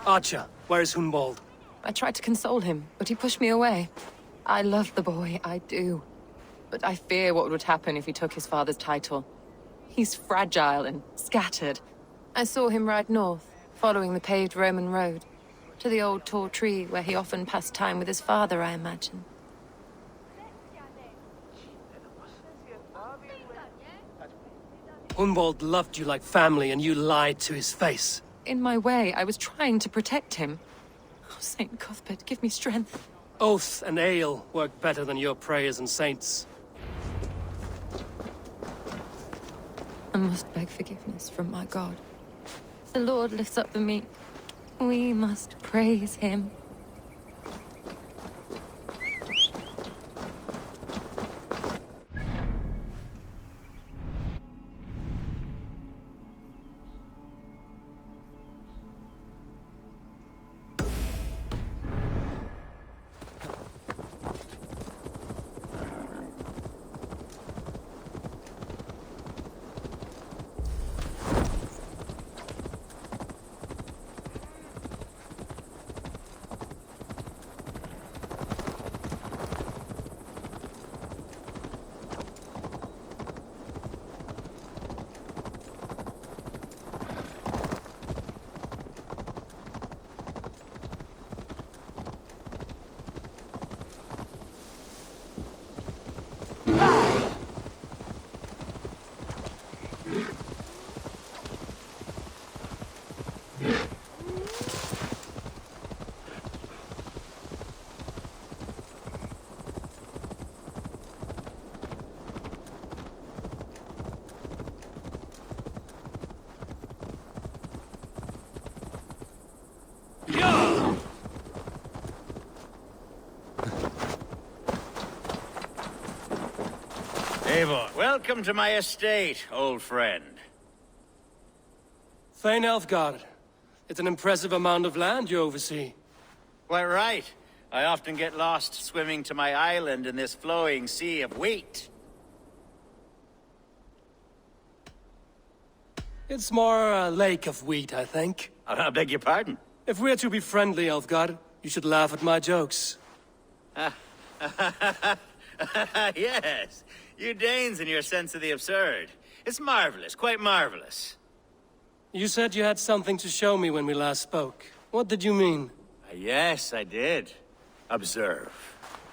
Archer, where is Hunwald? I tried to console him, but he pushed me away. I love the boy, I do. But I fear what would happen if he took his father's title. He's fragile and scattered. I saw him ride north, following the paved Roman road. To the old tall tree where he often passed time with his father, I imagine. Hunwald loved you like family and you lied to his face. In my way, I was trying to protect him. Oh, Saint Cuthbert, give me strength. Oath and ale work better than your prayers and saints. I must beg forgiveness from my God. The Lord lifts up the meek. We must praise him. Eivor, welcome to my estate, old friend. Thane Aelfgar. It's an impressive amount of land you oversee. Quite right. I often get lost swimming to my island in this flowing sea of wheat. It's more a lake of wheat, I think. I beg your pardon? If we're to be friendly, Aelfgar, you should laugh at my jokes. Yes. You Danes and your sense of the absurd. It's marvelous, quite marvelous. You said you had something to show me when we last spoke. What did you mean? Yes, I did. Observe.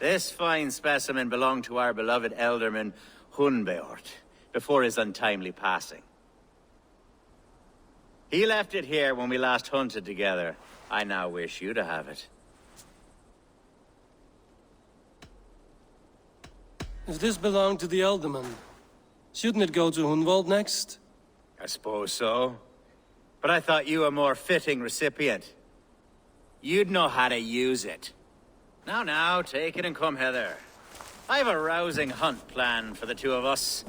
This fine specimen belonged to our beloved elderman, Hunbeort, before his untimely passing. He left it here when we last hunted together. I now wish you to have it. If this belonged to the Elderman, shouldn't it go to Hunwald next? I suppose so. But I thought you a more fitting recipient. You'd know how to use it. Now, take it and come hither. I have a rousing hunt planned for the two of us.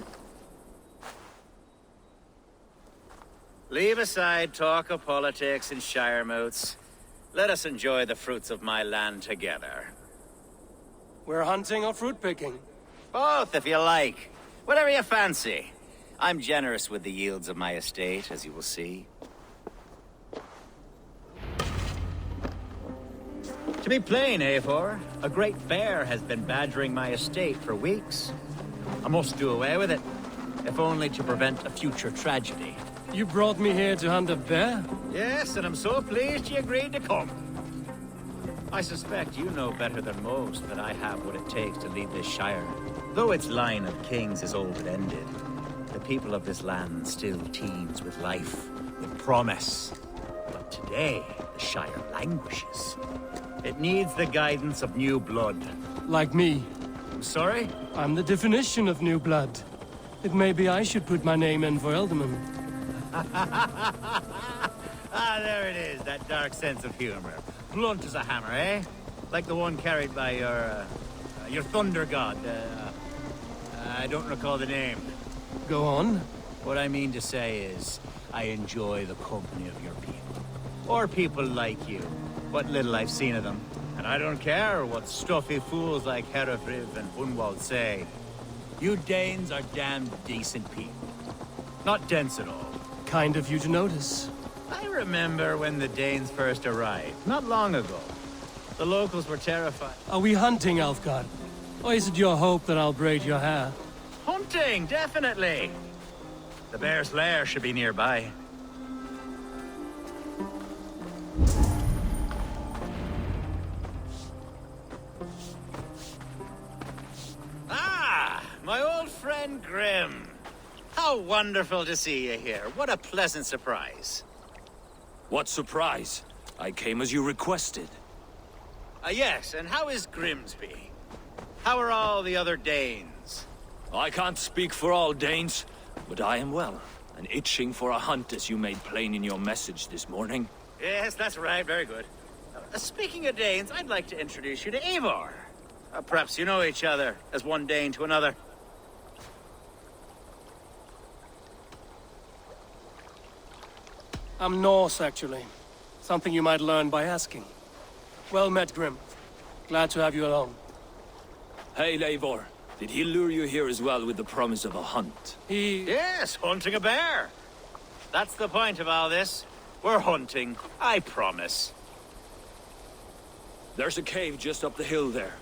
Leave aside talk of politics and shire moots. Let us enjoy the fruits of my land together. We're hunting or fruit picking? Both, if you like. Whatever you fancy. I'm generous with the yields of my estate, as you will see. To be plain, Eivor, a great bear has been badgering my estate for weeks. I must do away with it, if only to prevent a future tragedy. You brought me here to hunt a bear? Yes, and I'm so pleased you agreed to come. I suspect you know better than most that I have what it takes to lead this shire. Though its line of kings is old and ended, the people of this land still teems with life, with promise. But today, the shire languishes. It needs the guidance of new blood. Like me. I'm sorry? I'm the definition of new blood. It may be I should put my name in for Elderman. There it is, that dark sense of humor. Blunt as a hammer, eh? Like the one carried by your thunder god. I don't recall the name. Go on. What I mean to say is, I enjoy the company of your people. Or people like you. What little I've seen of them. And I don't care what stuffy fools like Herefriv and Hunwald say. You Danes are damned decent people. Not dense at all. kind of you to notice. I remember when the Danes first arrived, not long ago. The locals were terrified. Are we hunting, Aelfgar? Or is it your hope that I'll braid your hair? Hunting, definitely! The bear's lair should be nearby. Ah, my old friend Grim. How wonderful to see you here. What a pleasant surprise. What surprise? I came as you requested. Yes, and how is Grimsby? How are all the other Danes? I can't speak for all Danes, but I am well, and itching for a hunt as you made plain in your message this morning. Yes, that's right. Very good. Speaking of Danes, I'd like to introduce you to Eivor. Perhaps you know each other, as one Dane to another. I'm Norse, actually. Something you might learn by asking. Well met, Grim. Glad to have you along. Hey, Eivor. Did he lure you here as well with the promise of a hunt? Yes, hunting a bear. That's the point of all this. We're hunting, I promise. There's a cave just up the hill there.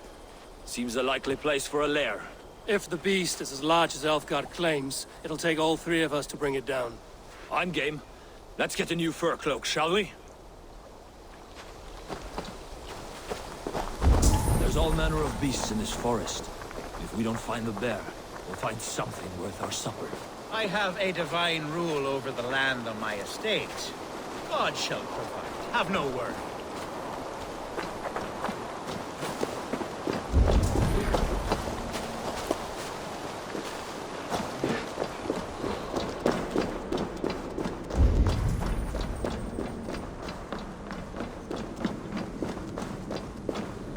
Seems a likely place for a lair. If the beast is as large as Aelfgar claims, it'll take all three of us to bring it down. I'm game. Let's get a new fur cloak, shall we? There's all manner of beasts in this forest. If we don't find the bear, we'll find something worth our supper. I have a divine rule over the land on my estate. God shall provide. Have no worry.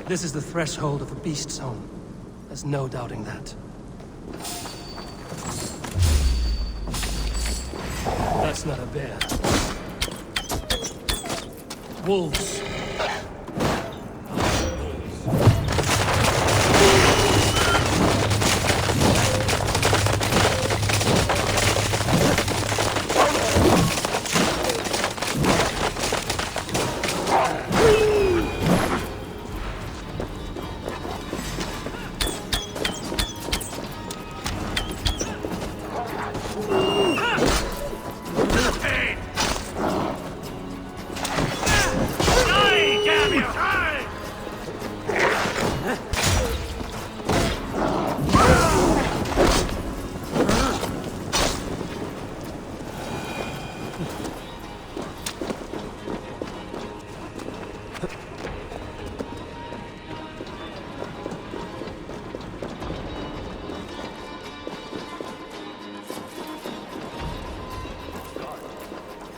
This is the threshold of the beast's home. There's no doubting that. That's not a bear. Wolves.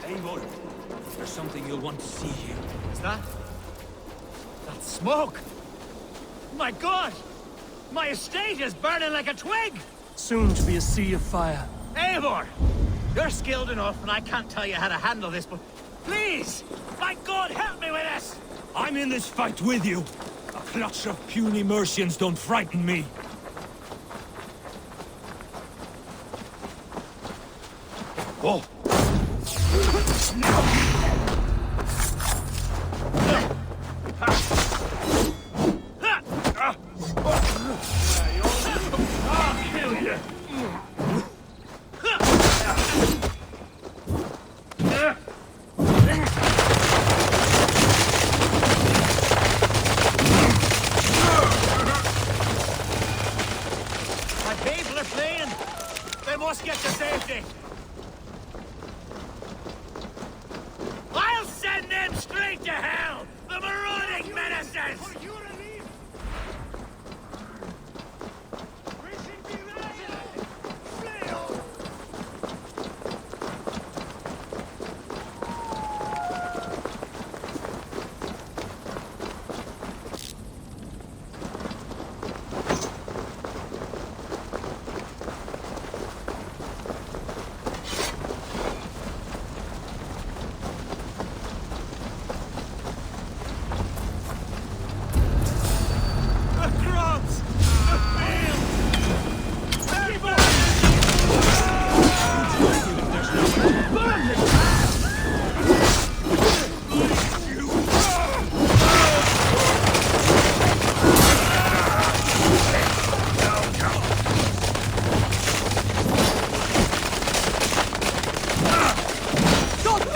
Eivor, there's something you'll want to see here. Is that? That smoke! My God! My estate is burning like a twig! Soon to be a sea of fire. Eivor! You're skilled enough, and I can't tell you how to handle this, but please! My God, help me with this! I'm in this fight with you. A clutch of puny Mercians don't frighten me. Oh! I'll kill you! My people are fleeing! They must get to safety! I'll send them straight to hell! The marauding menaces!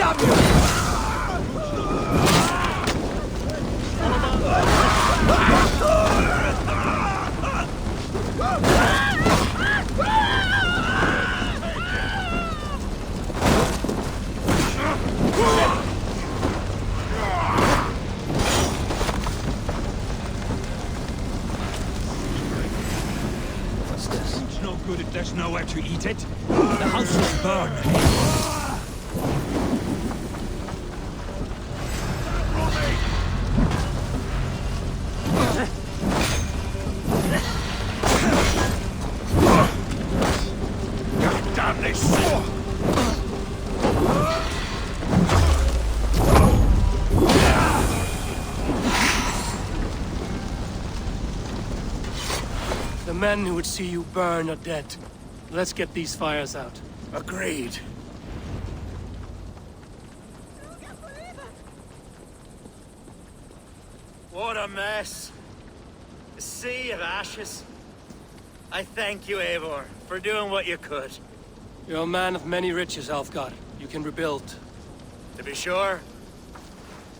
stab you! What's this? It's no good if there's nowhere to eat it. The house will burn. Damn this! The men who would see you burn are dead. Let's get these fires out. Agreed. What a mess. A sea of ashes. I thank you, Eivor, for doing what you could. You're a man of many riches, Aelfgar. You can rebuild. To be sure.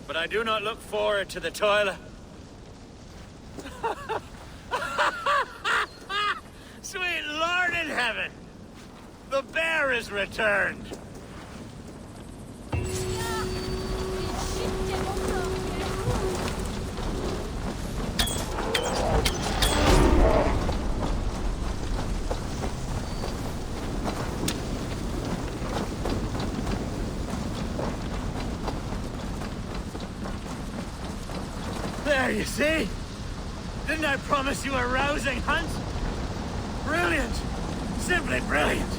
But I do not look forward to the toilet. Sweet Lord in heaven! The bear is returned! There, you see? Didn't I promise you a rousing hunt? Brilliant! Simply brilliant!